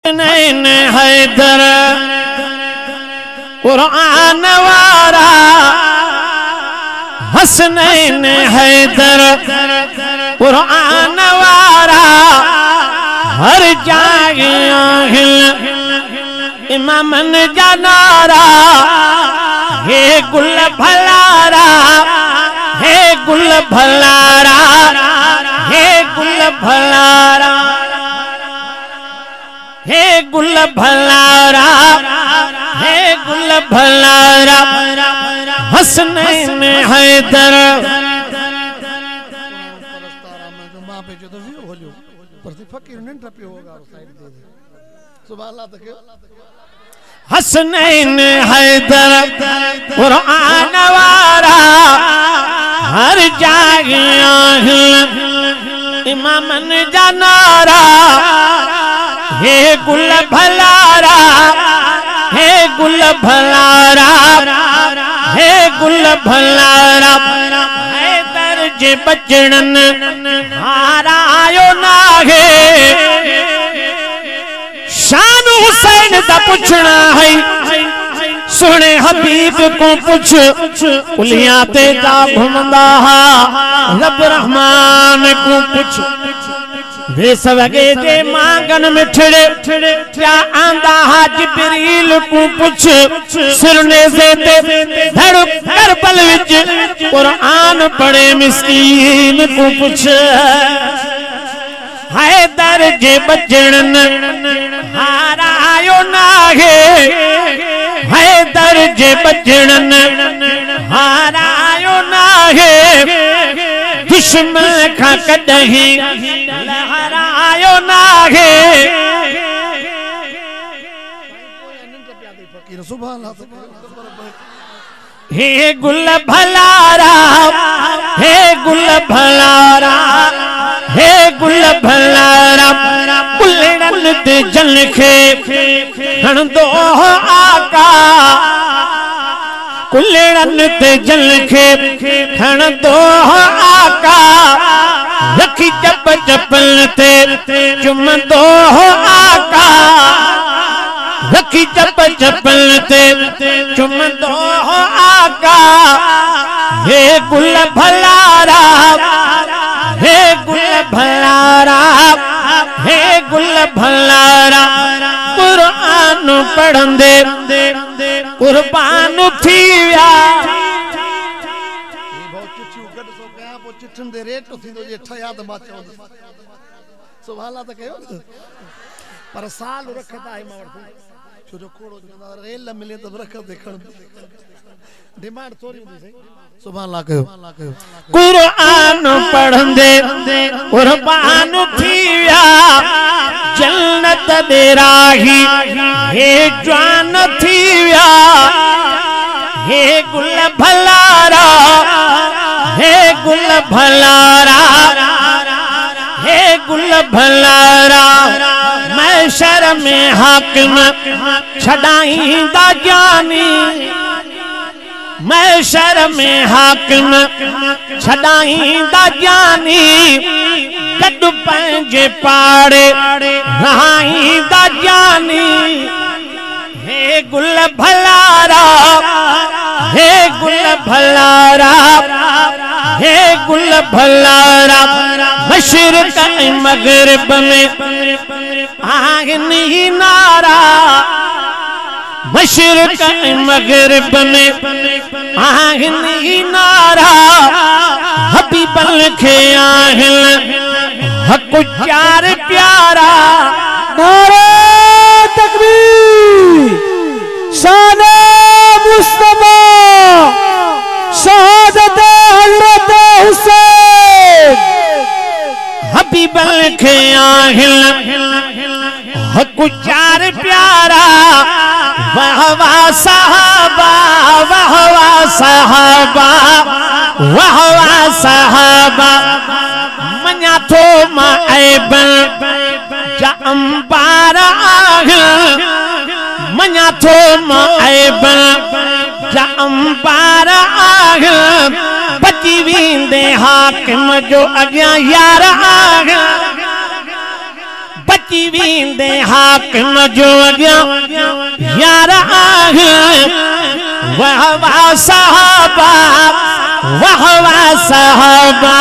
हसनैन हैदर कुरान वारा, हसनैन हैदर कुरान वारा, हर जाग इमामन जनारा, हे गुल भलारा, हे गुल भलारा, हे गुल भलारा, हे गुल भलारा, हे गुल भलारा, हसनैन हैदर। हसनैन हैदर कुरान वारा, हर जाग इमामन जनारा, हे गुल भलारा, हे गुल भलारा, हे गुल भलारा, हैदर जे बचड़न हारायो नाहे, शान हुसैन दा पुछना है, सुने हबीब को पुछ, कुलिया ते जा घुमदा रब रहमान को पुछ, वे सवगे जे मांगन मिठड़े क्या आंदा जिब्रील को पुछ, सिरने से ते धड़ करबल विच कुरान पढ़े मिस्कीन को पुछ, हैदर जे बचड़न हारायो नाहे, हैदर जे बचड़न हारायो नाहे, दुश्मन खा कदहीं लहरायो नाहे। हे गुल भलारा, हे गुल भलारा, हे गुल भलारा, कुलड़न ते जल खे हण दो आका, कुलड़न ते जल खे हण दो आका, रखी चप चपल ते चुम दो आका, रखी चप चपल ते चुम दो आका, हे गुल भलारा, हे गुल भलारा, हे गुल भलारा, कुरान पढ़ंदे कुर्बान थी विया। पर साल रखता है छोजो कोड़ो रेल मिले तो रख देखण डिमांड थोड़ी हुंदी सही। सुभान अल्लाह कयो, कुरान पढ़ंदे कुर्बान थी विया, जन्नत दे राही हे जान थी विया, हे गुल भलारा, हे गुल भलारा, हे गुल भलारा, मैशर में हाकिम छड़ाईंदा जानी, मैशर में हाकिम छड़ाईंदा जानी, कद पंहिंजे पाड़े रहाईंदा जानी, हे गुल भलारा, हे गुल भलारा, हे गुल भलारा, मशरिक़ ऐं मग़रिब में आहिनि नारा, मशरिक़ ऐं मग़रिब में आहिनि नारा, हबीबन खे आहिनि हक़ चार प्यारा। नारे तकबीर, शाने मुस्तफा, शहादत हज़रत हुसैन, हबीबन खे आहिनि हक़ चार प्यारा, वाह वाह साहबा, वाह वाह साहबा, वाह वाह साहबा, मञा थो मां ऐबन जा अंबार आहिनि, मञा थो मां ऐबन जा अंबार आहिनि, बची वेंदे हाकिम जो अॻियां यार आहिनि, बची दे हाकिम जो अॻियां यार वाह वाह साहबा वाह वाह साहबा